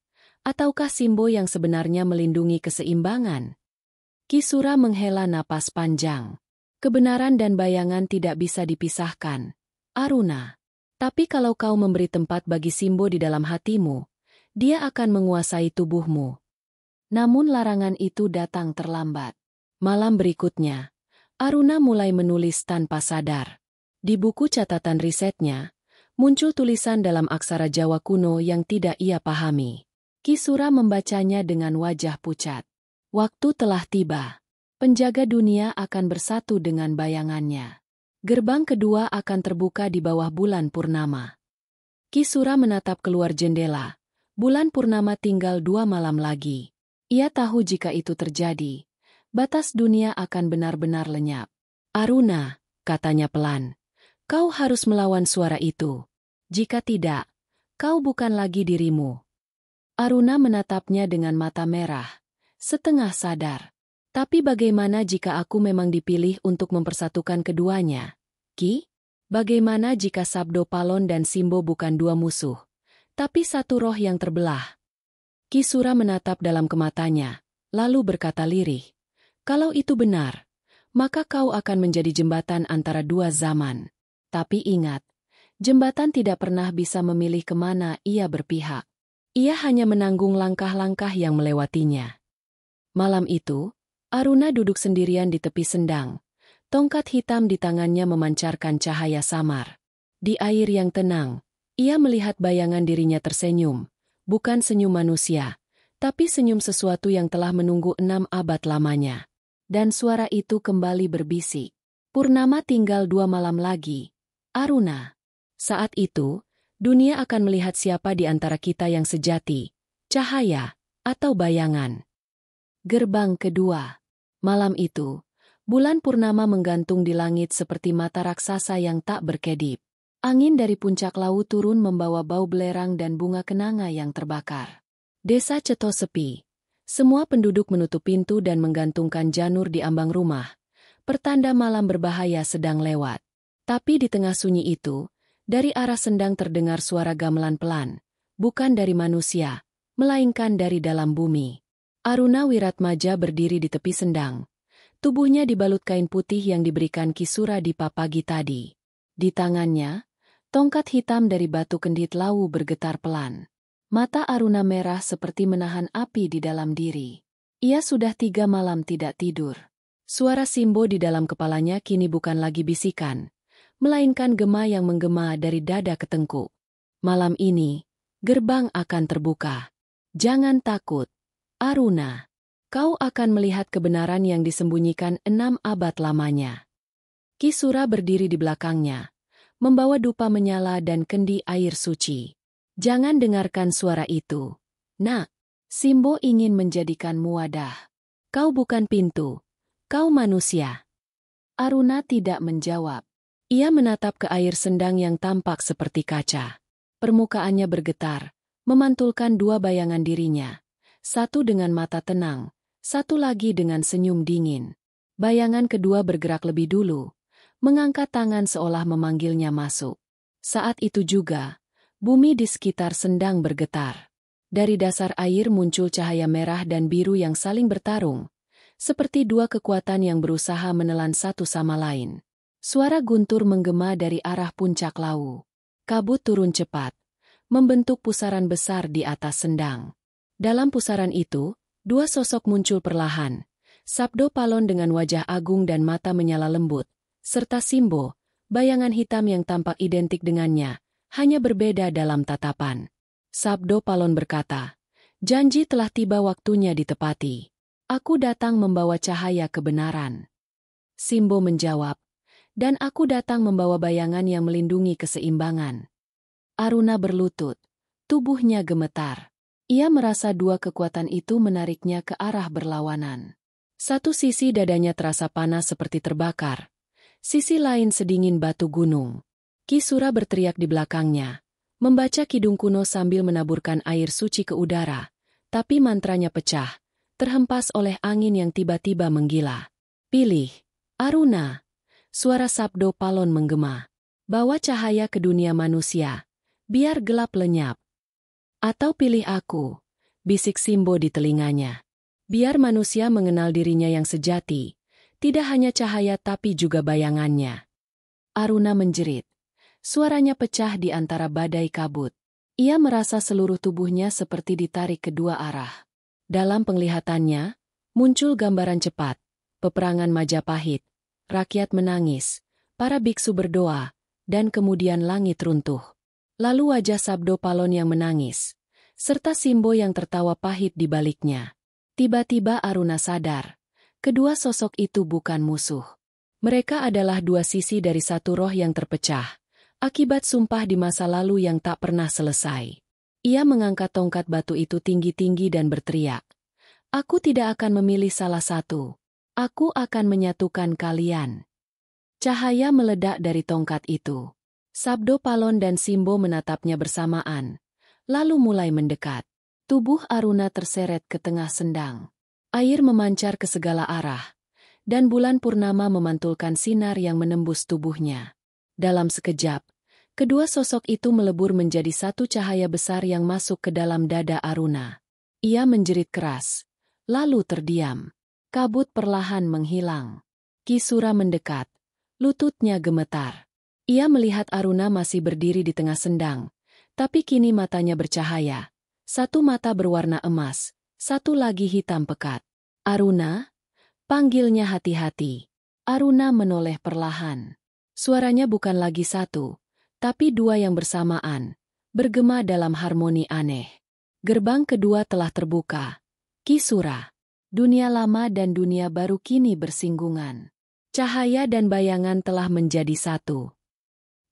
Ataukah Simbo yang sebenarnya melindungi keseimbangan? Ki Sura menghela napas panjang. Kebenaran dan bayangan tidak bisa dipisahkan, Aruna. Tapi kalau kau memberi tempat bagi Simbo di dalam hatimu, dia akan menguasai tubuhmu. Namun larangan itu datang terlambat. Malam berikutnya, Aruna mulai menulis tanpa sadar. Di buku catatan risetnya, muncul tulisan dalam aksara Jawa kuno yang tidak ia pahami. Ki Sura membacanya dengan wajah pucat. Waktu telah tiba. Penjaga dunia akan bersatu dengan bayangannya. Gerbang kedua akan terbuka di bawah bulan purnama. Ki Sura menatap keluar jendela. Bulan purnama tinggal 2 malam lagi. Ia tahu jika itu terjadi, batas dunia akan benar-benar lenyap. Aruna, katanya pelan. Kau harus melawan suara itu. Jika tidak, kau bukan lagi dirimu. Aruna menatapnya dengan mata merah, setengah sadar. Tapi bagaimana jika aku memang dipilih untuk mempersatukan keduanya? Ki? Bagaimana jika Sabdo Palon dan Simbo bukan 2 musuh, tapi satu roh yang terbelah? Ki Sura menatap dalam kematanya, lalu berkata lirih. Kalau itu benar, maka kau akan menjadi jembatan antara 2 zaman. Tapi ingat, jembatan tidak pernah bisa memilih kemana ia berpihak. Ia hanya menanggung langkah-langkah yang melewatinya. Malam itu, Aruna duduk sendirian di tepi sendang. Tongkat hitam di tangannya memancarkan cahaya samar. Di air yang tenang, ia melihat bayangan dirinya tersenyum. Bukan senyum manusia, tapi senyum sesuatu yang telah menunggu 6 abad lamanya. Dan suara itu kembali berbisik. Purnama tinggal 2 malam lagi. Aruna. Saat itu, dunia akan melihat siapa di antara kita yang sejati, cahaya, atau bayangan. Gerbang kedua. Malam itu, bulan purnama menggantung di langit seperti mata raksasa yang tak berkedip. Angin dari puncak Lawu turun membawa bau belerang dan bunga kenanga yang terbakar. Desa Ceto sepi. Semua penduduk menutup pintu dan menggantungkan janur di ambang rumah. Pertanda malam berbahaya sedang lewat. Tapi di tengah sunyi itu, Dari arah sendang terdengar suara gamelan pelan, bukan dari manusia, melainkan dari dalam bumi. Aruna Wiratmaja berdiri di tepi sendang. Tubuhnya dibalut kain putih yang diberikan Ki Suradipa pagi tadi. Di tangannya, tongkat hitam dari batu kendit lawu bergetar pelan. Mata Aruna merah seperti menahan api di dalam diri. Ia sudah 3 malam tidak tidur. Suara Simbo di dalam kepalanya kini bukan lagi bisikan, melainkan gema yang menggema dari dada ke tengkuk. Malam ini, gerbang akan terbuka. Jangan takut, Aruna. Kau akan melihat kebenaran yang disembunyikan 6 abad lamanya. Ki Sura berdiri di belakangnya, membawa dupa menyala dan kendi air suci. Jangan dengarkan suara itu. Nak, Simbo ingin menjadikanmu wadah. Kau bukan pintu, kau manusia. Aruna tidak menjawab. Ia menatap ke air sendang yang tampak seperti kaca. Permukaannya bergetar, memantulkan 2 bayangan dirinya. Satu dengan mata tenang, satu lagi dengan senyum dingin. Bayangan kedua bergerak lebih dulu, mengangkat tangan seolah memanggilnya masuk. Saat itu juga, bumi di sekitar sendang bergetar. Dari dasar air muncul cahaya merah dan biru yang saling bertarung, seperti 2 kekuatan yang berusaha menelan satu sama lain. Suara guntur menggema dari arah puncak lawu. Kabut turun cepat, membentuk pusaran besar di atas sendang. Dalam pusaran itu, 2 sosok muncul perlahan. Sabdo Palon dengan wajah agung dan mata menyala lembut, serta Simbo, bayangan hitam yang tampak identik dengannya, hanya berbeda dalam tatapan. Sabdo Palon berkata, "Janji telah tiba waktunya ditepati. Aku datang membawa cahaya kebenaran." Simbo menjawab, "Dan aku datang membawa bayangan yang melindungi keseimbangan." Aruna berlutut, tubuhnya gemetar. Ia merasa 2 kekuatan itu menariknya ke arah berlawanan. Satu sisi dadanya terasa panas seperti terbakar, sisi lain sedingin batu gunung. Ki Sura berteriak di belakangnya, membaca kidung kuno sambil menaburkan air suci ke udara, tapi mantranya pecah, terhempas oleh angin yang tiba-tiba menggila. "Pilih, Aruna," suara Sabdo Palon menggema. "Bawa cahaya ke dunia manusia, biar gelap lenyap. Atau pilih aku," bisik Simbo di telinganya. "Biar manusia mengenal dirinya yang sejati, tidak hanya cahaya tapi juga bayangannya." Aruna menjerit. Suaranya pecah di antara badai kabut. Ia merasa seluruh tubuhnya seperti ditarik ke 2 arah. Dalam penglihatannya, muncul gambaran cepat, peperangan Majapahit, rakyat menangis, para biksu berdoa, dan kemudian langit runtuh. Lalu wajah Sabdo Palon yang menangis, serta Simbo yang tertawa pahit di baliknya. Tiba-tiba Aruna sadar, kedua sosok itu bukan musuh. Mereka adalah 2 sisi dari satu roh yang terpecah, akibat sumpah di masa lalu yang tak pernah selesai. Ia mengangkat tongkat batu itu tinggi-tinggi dan berteriak, "Aku tidak akan memilih salah satu. Aku akan menyatukan kalian." Cahaya meledak dari tongkat itu. Sabdo Palon dan Simbo menatapnya bersamaan, lalu mulai mendekat. Tubuh Aruna terseret ke tengah sendang. Air memancar ke segala arah, dan bulan purnama memantulkan sinar yang menembus tubuhnya. Dalam sekejap, kedua sosok itu melebur menjadi satu cahaya besar yang masuk ke dalam dada Aruna. Ia menjerit keras, lalu terdiam. Kabut perlahan menghilang. Ki Sura mendekat, lututnya gemetar. Ia melihat Aruna masih berdiri di tengah sendang, tapi kini matanya bercahaya. Satu mata berwarna emas, satu lagi hitam pekat. "Aruna?" panggilnya hati-hati. Aruna menoleh perlahan. Suaranya bukan lagi satu, tapi 2 yang bersamaan, bergema dalam harmoni aneh. Gerbang kedua telah terbuka. Ki Sura. Dunia lama dan dunia baru kini bersinggungan. Cahaya dan bayangan telah menjadi satu.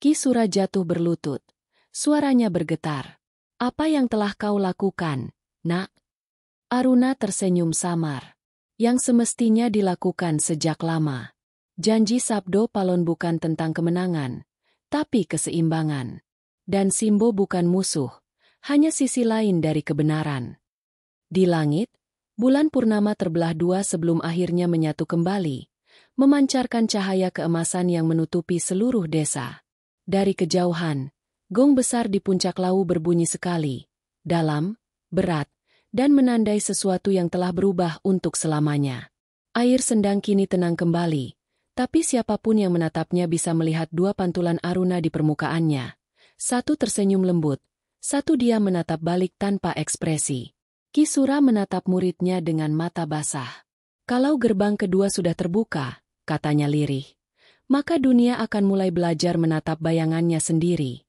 Ki Sura jatuh berlutut. Suaranya bergetar. "Apa yang telah kau lakukan, Nak?" Aruna tersenyum samar. "Yang semestinya dilakukan sejak lama. Janji Sabdo Palon bukan tentang kemenangan, tapi keseimbangan. Dan Simbo bukan musuh, hanya sisi lain dari kebenaran." Di langit, bulan purnama terbelah 2 sebelum akhirnya menyatu kembali, memancarkan cahaya keemasan yang menutupi seluruh desa. Dari kejauhan, gong besar di puncak Lawu berbunyi sekali, dalam, berat, dan menandai sesuatu yang telah berubah untuk selamanya. Air sendang kini tenang kembali, tapi siapapun yang menatapnya bisa melihat dua pantulan Aruna di permukaannya. Satu tersenyum lembut, satu dia menatap balik tanpa ekspresi. Ki Sura menatap muridnya dengan mata basah. Kalau gerbang kedua sudah terbuka, katanya lirih, maka dunia akan mulai belajar menatap bayangannya sendiri.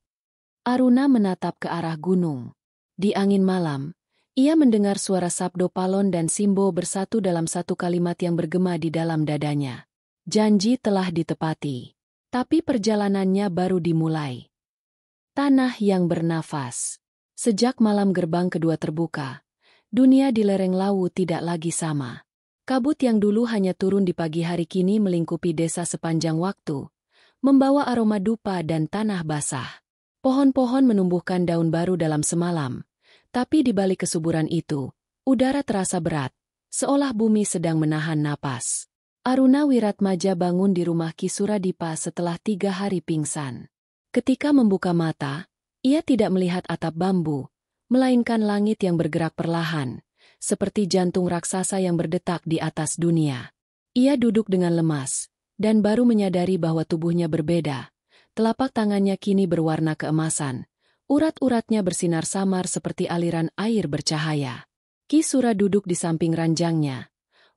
Aruna menatap ke arah gunung. Di angin malam, ia mendengar suara Sabdo Palon dan Simbo bersatu dalam satu kalimat yang bergema di dalam dadanya. Janji telah ditepati, tapi perjalanannya baru dimulai. Tanah yang bernafas. Sejak malam gerbang kedua terbuka, dunia di lereng Lawu tidak lagi sama. Kabut yang dulu hanya turun di pagi hari kini melingkupi desa sepanjang waktu, membawa aroma dupa dan tanah basah. Pohon-pohon menumbuhkan daun baru dalam semalam, tapi di balik kesuburan itu, udara terasa berat, seolah bumi sedang menahan napas. Aruna Wiratmaja bangun di rumah Ki Suradipa setelah 3 hari pingsan. Ketika membuka mata, ia tidak melihat atap bambu, melainkan langit yang bergerak perlahan, seperti jantung raksasa yang berdetak di atas dunia. Ia duduk dengan lemas, dan baru menyadari bahwa tubuhnya berbeda. Telapak tangannya kini berwarna keemasan, urat-uratnya bersinar samar seperti aliran air bercahaya. Ki Sura duduk di samping ranjangnya.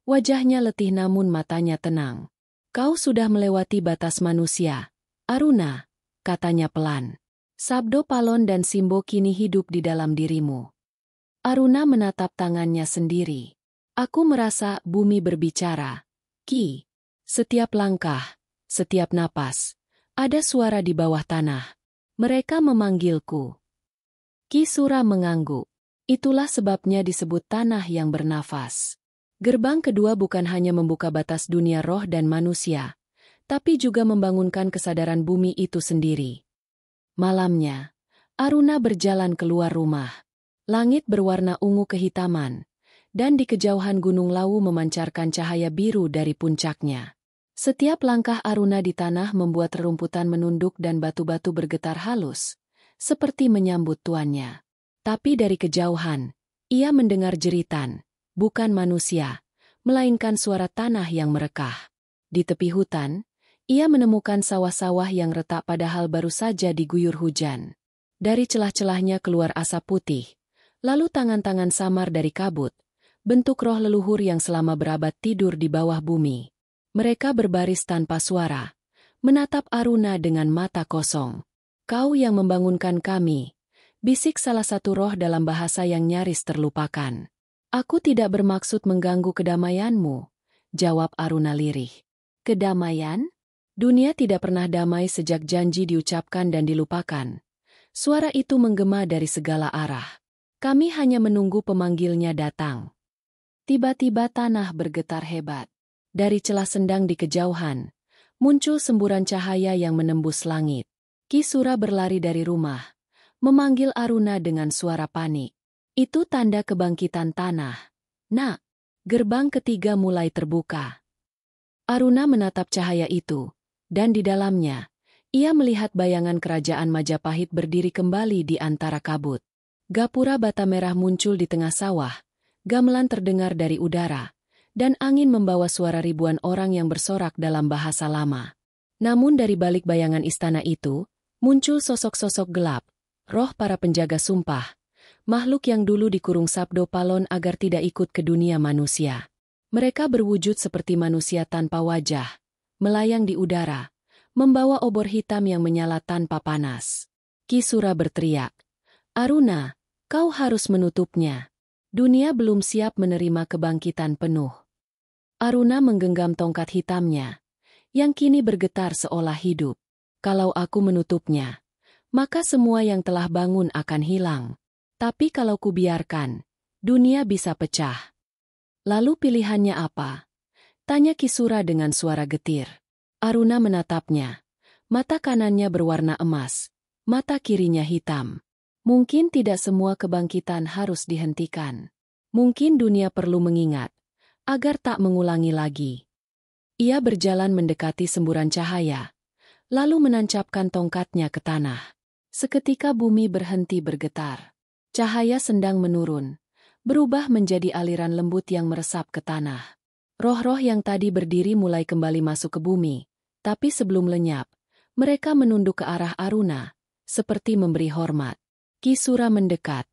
Wajahnya letih namun matanya tenang. Kau sudah melewati batas manusia, Aruna, katanya pelan. Sabdo Palon dan Simbo kini hidup di dalam dirimu. Aruna menatap tangannya sendiri. Aku merasa bumi berbicara. Ki, setiap langkah, setiap napas, ada suara di bawah tanah. Mereka memanggilku. Ki Sura mengangguk. Itulah sebabnya disebut tanah yang bernafas. Gerbang kedua bukan hanya membuka batas dunia roh dan manusia, tapi juga membangunkan kesadaran bumi itu sendiri. Malamnya, Aruna berjalan keluar rumah. Langit berwarna ungu kehitaman, dan di kejauhan Gunung Lawu memancarkan cahaya biru dari puncaknya. Setiap langkah Aruna di tanah membuat rerumputan menunduk dan batu-batu bergetar halus, seperti menyambut tuannya. Tapi dari kejauhan, ia mendengar jeritan. Bukan manusia, melainkan suara tanah yang merekah. Di tepi hutan, ia menemukan sawah-sawah yang retak padahal baru saja diguyur hujan. Dari celah-celahnya keluar asap putih, lalu tangan-tangan samar dari kabut, bentuk roh leluhur yang selama berabad tidur di bawah bumi. Mereka berbaris tanpa suara, menatap Aruna dengan mata kosong. Kau yang membangunkan kami, bisik salah satu roh dalam bahasa yang nyaris terlupakan. Aku tidak bermaksud mengganggu kedamaianmu, jawab Aruna lirih. Kedamaian? Dunia tidak pernah damai sejak janji diucapkan dan dilupakan. Suara itu menggema dari segala arah. Kami hanya menunggu pemanggilnya datang. Tiba-tiba tanah bergetar hebat. Dari celah sendang di kejauhan, muncul semburan cahaya yang menembus langit. Ki Sura berlari dari rumah, memanggil Aruna dengan suara panik. Itu tanda kebangkitan tanah. Nak, gerbang ketiga mulai terbuka. Aruna menatap cahaya itu, dan di dalamnya, ia melihat bayangan kerajaan Majapahit berdiri kembali di antara kabut. Gapura bata merah muncul di tengah sawah, gamelan terdengar dari udara, dan angin membawa suara ribuan orang yang bersorak dalam bahasa lama. Namun dari balik bayangan istana itu, muncul sosok-sosok gelap, roh para penjaga sumpah. Makhluk yang dulu dikurung Sabdo Palon agar tidak ikut ke dunia manusia. Mereka berwujud seperti manusia tanpa wajah, melayang di udara, membawa obor hitam yang menyala tanpa panas. Ki Sura berteriak, Aruna, kau harus menutupnya. Dunia belum siap menerima kebangkitan penuh. Aruna menggenggam tongkat hitamnya, yang kini bergetar seolah hidup. Kalau aku menutupnya, maka semua yang telah bangun akan hilang. Tapi kalau kubiarkan, dunia bisa pecah. Lalu pilihannya apa? Tanya Ki Sura dengan suara getir. Aruna menatapnya. Mata kanannya berwarna emas, mata kirinya hitam. Mungkin tidak semua kebangkitan harus dihentikan. Mungkin dunia perlu mengingat, agar tak mengulangi lagi. Ia berjalan mendekati semburan cahaya, lalu menancapkan tongkatnya ke tanah. Seketika bumi berhenti bergetar. Cahaya sendang menurun, berubah menjadi aliran lembut yang meresap ke tanah. Roh-roh yang tadi berdiri mulai kembali masuk ke bumi, tapi sebelum lenyap, mereka menunduk ke arah Aruna, seperti memberi hormat. Ki Sura mendekat,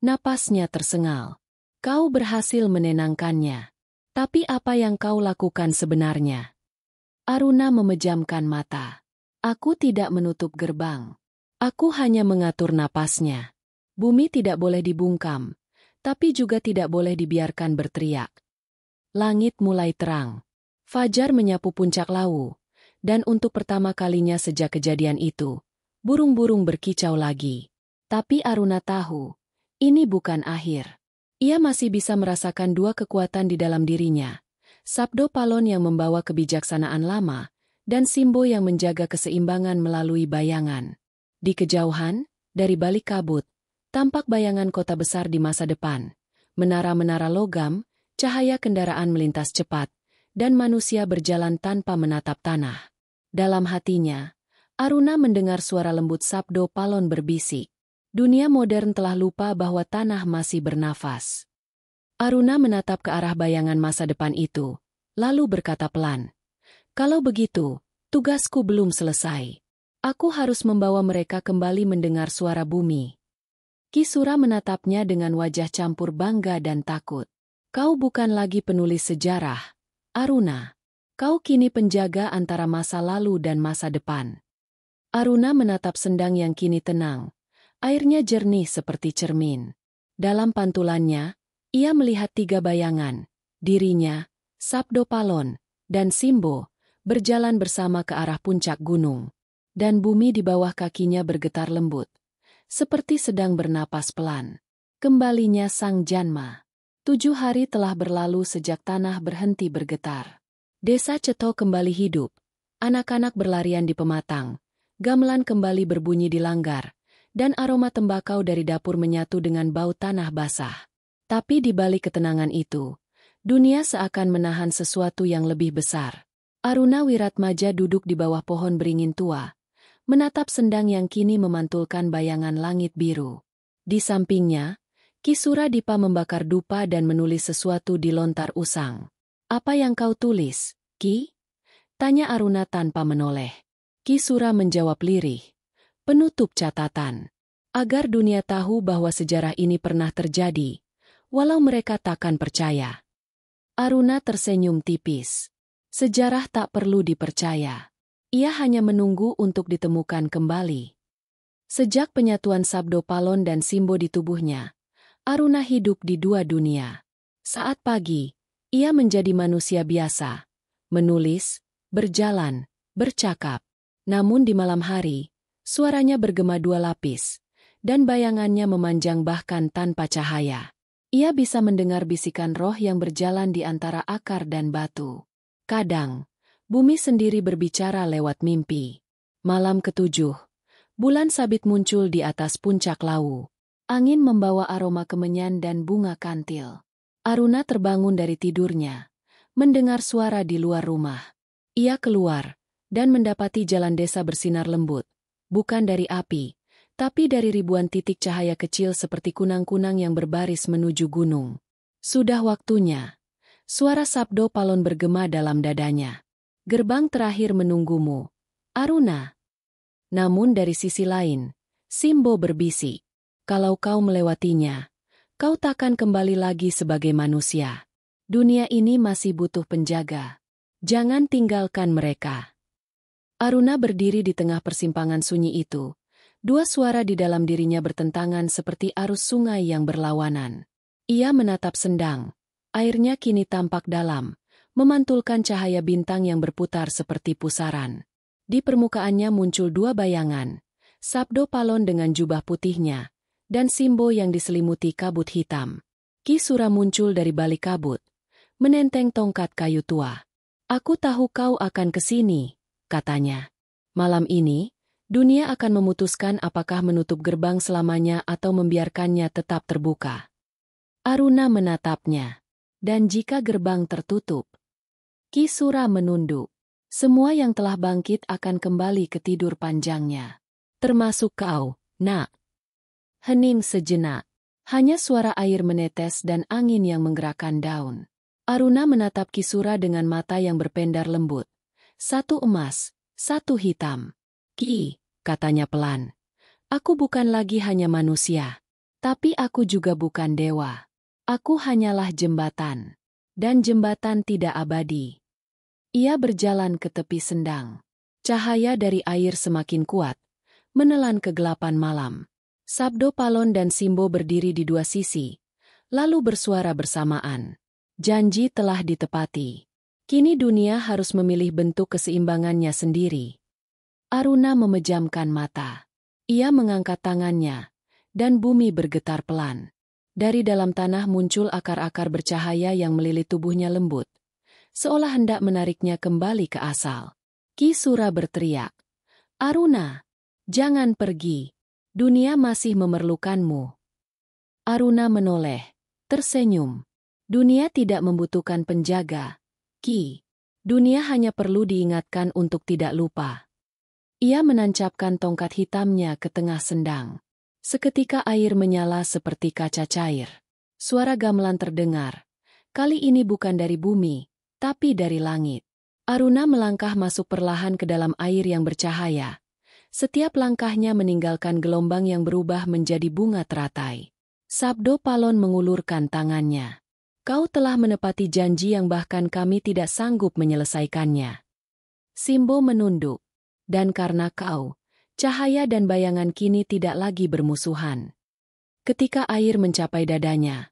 napasnya tersengal. Kau berhasil menenangkannya. Tapi apa yang kau lakukan sebenarnya? Aruna memejamkan mata. Aku tidak menutup gerbang. Aku hanya mengatur napasnya. Bumi tidak boleh dibungkam, tapi juga tidak boleh dibiarkan berteriak. Langit mulai terang. Fajar menyapu puncak Lawu, dan untuk pertama kalinya sejak kejadian itu, burung-burung berkicau lagi. Tapi Aruna tahu, ini bukan akhir. Ia masih bisa merasakan dua kekuatan di dalam dirinya. Sabdo Palon yang membawa kebijaksanaan lama, dan Simbo yang menjaga keseimbangan melalui bayangan. Di kejauhan, dari balik kabut, tampak bayangan kota besar di masa depan. Menara-menara logam, cahaya kendaraan melintas cepat, dan manusia berjalan tanpa menatap tanah. Dalam hatinya, Aruna mendengar suara lembut Sabdo Palon berbisik. Dunia modern telah lupa bahwa tanah masih bernafas. Aruna menatap ke arah bayangan masa depan itu, lalu berkata pelan, "Kalau begitu, tugasku belum selesai. Aku harus membawa mereka kembali mendengar suara bumi." Ki Sura menatapnya dengan wajah campur bangga dan takut. "Kau bukan lagi penulis sejarah, Aruna. Kau kini penjaga antara masa lalu dan masa depan." Aruna menatap sendang yang kini tenang. Airnya jernih seperti cermin. Dalam pantulannya, ia melihat tiga bayangan. Dirinya, Sabdo Palon, dan Simbo, berjalan bersama ke arah puncak gunung. Dan bumi di bawah kakinya bergetar lembut, seperti sedang bernapas pelan. Kembalinya Sang Janma. 7 hari telah berlalu sejak tanah berhenti bergetar. Desa Ceto kembali hidup. Anak-anak berlarian di pematang. Gamelan kembali berbunyi di langgar. Dan aroma tembakau dari dapur menyatu dengan bau tanah basah. Tapi di balik ketenangan itu, dunia seakan menahan sesuatu yang lebih besar. Aruna Wiratmaja duduk di bawah pohon beringin tua, menatap sendang yang kini memantulkan bayangan langit biru. Di sampingnya, Ki Sura Dipa membakar dupa dan menulis sesuatu di lontar usang. "Apa yang kau tulis, Ki?" tanya Aruna tanpa menoleh. Ki Sura menjawab lirih. "Penutup catatan. Agar dunia tahu bahwa sejarah ini pernah terjadi, walau mereka takkan percaya." Aruna tersenyum tipis. Sejarah tak perlu dipercaya. Ia hanya menunggu untuk ditemukan kembali. Sejak penyatuan Sabdo Palon dan Simbo di tubuhnya, Aruna hidup di dua dunia. Saat pagi, ia menjadi manusia biasa, menulis, berjalan, bercakap. Namun di malam hari, suaranya bergema dua lapis, dan bayangannya memanjang bahkan tanpa cahaya. Ia bisa mendengar bisikan roh yang berjalan di antara akar dan batu. Kadang, bumi sendiri berbicara lewat mimpi. Malam ketujuh, bulan sabit muncul di atas puncak Lawu. Angin membawa aroma kemenyan dan bunga kantil. Aruna terbangun dari tidurnya, mendengar suara di luar rumah. Ia keluar, dan mendapati jalan desa bersinar lembut. Bukan dari api, tapi dari ribuan titik cahaya kecil seperti kunang-kunang yang berbaris menuju gunung. "Sudah waktunya." Suara Sabdo Palon bergema dalam dadanya. "Gerbang terakhir menunggumu, Aruna." Namun dari sisi lain, Simbo berbisik. "Kalau kau melewatinya, kau takkan kembali lagi sebagai manusia. Dunia ini masih butuh penjaga. Jangan tinggalkan mereka." Aruna berdiri di tengah persimpangan sunyi itu. Dua suara di dalam dirinya bertentangan seperti arus sungai yang berlawanan. Ia menatap sendang. Airnya kini tampak dalam, memantulkan cahaya bintang yang berputar seperti pusaran. Di permukaannya muncul dua bayangan. Sabdo Palon dengan jubah putihnya, dan Simbo yang diselimuti kabut hitam. Ki Sura muncul dari balik kabut, menenteng tongkat kayu tua. "Aku tahu kau akan ke sini," katanya. "Malam ini, dunia akan memutuskan apakah menutup gerbang selamanya atau membiarkannya tetap terbuka." Aruna menatapnya. "Dan jika gerbang tertutup?" Ki Sura menunduk. Semua yang telah bangkit akan kembali ke tidur panjangnya. Termasuk kau, nak. Hening sejenak. Hanya suara air menetes dan angin yang menggerakkan daun. Aruna menatap Kisura dengan mata yang berpendar lembut. Satu emas, satu hitam. Ki, katanya pelan. Aku bukan lagi hanya manusia. Tapi aku juga bukan dewa. Aku hanyalah jembatan. Dan jembatan tidak abadi. Ia berjalan ke tepi sendang. Cahaya dari air semakin kuat, menelan kegelapan malam. Sabdo Palon dan Simbo berdiri di dua sisi, lalu bersuara bersamaan. Janji telah ditepati. Kini dunia harus memilih bentuk keseimbangannya sendiri. Aruna memejamkan mata. Ia mengangkat tangannya, dan bumi bergetar pelan. Dari dalam tanah muncul akar-akar bercahaya yang melilit tubuhnya lembut, seolah hendak menariknya kembali ke asal. Kisura berteriak, "Aruna, jangan pergi. Dunia masih memerlukanmu." Aruna menoleh, tersenyum. Dunia tidak membutuhkan penjaga, Ki. Dunia hanya perlu diingatkan untuk tidak lupa. Ia menancapkan tongkat hitamnya ke tengah sendang. Seketika air menyala seperti kaca cair. Suara gamelan terdengar. Kali ini bukan dari bumi, tapi dari langit. Aruna melangkah masuk perlahan ke dalam air yang bercahaya. Setiap langkahnya meninggalkan gelombang yang berubah menjadi bunga teratai. Sabdo Palon mengulurkan tangannya. Kau telah menepati janji yang bahkan kami tidak sanggup menyelesaikannya. Simbo menunduk. Dan karena kau, cahaya dan bayangan kini tidak lagi bermusuhan. Ketika air mencapai dadanya,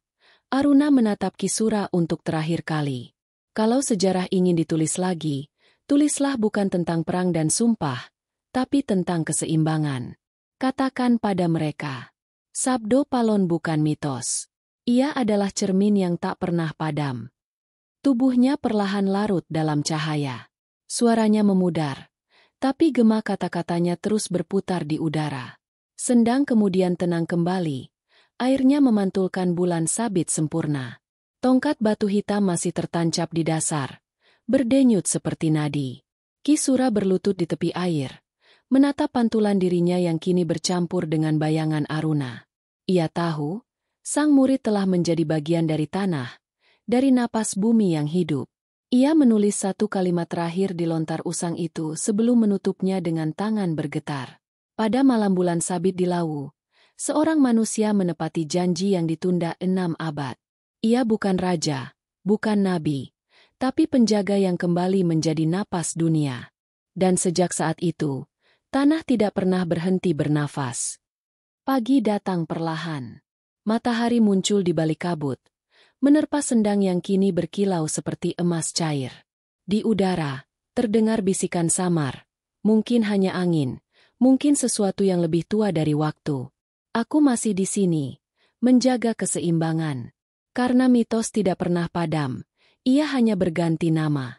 Aruna menatap Kisura untuk terakhir kali. Kalau sejarah ingin ditulis lagi, tulislah bukan tentang perang dan sumpah, tapi tentang keseimbangan. Katakan pada mereka, Sabdo Palon bukan mitos. Ia adalah cermin yang tak pernah padam. Tubuhnya perlahan larut dalam cahaya. Suaranya memudar, tapi gema kata-katanya terus berputar di udara. Sendang kemudian tenang kembali. Airnya memantulkan bulan sabit sempurna. Tongkat batu hitam masih tertancap di dasar, berdenyut seperti nadi. Kisura berlutut di tepi air, menatap pantulan dirinya yang kini bercampur dengan bayangan Aruna. Ia tahu, sang murid telah menjadi bagian dari tanah, dari napas bumi yang hidup. Ia menulis satu kalimat terakhir di lontar usang itu sebelum menutupnya dengan tangan bergetar. Pada malam bulan sabit di Lawu, seorang manusia menepati janji yang ditunda 6 abad. Ia bukan raja, bukan nabi, tapi penjaga yang kembali menjadi napas dunia. Dan sejak saat itu, tanah tidak pernah berhenti bernafas. Pagi datang perlahan. Matahari muncul di balik kabut, menerpa sendang yang kini berkilau seperti emas cair. Di udara, terdengar bisikan samar. Mungkin hanya angin, mungkin sesuatu yang lebih tua dari waktu. Aku masih di sini, menjaga keseimbangan. Karena mitos tidak pernah padam, ia hanya berganti nama.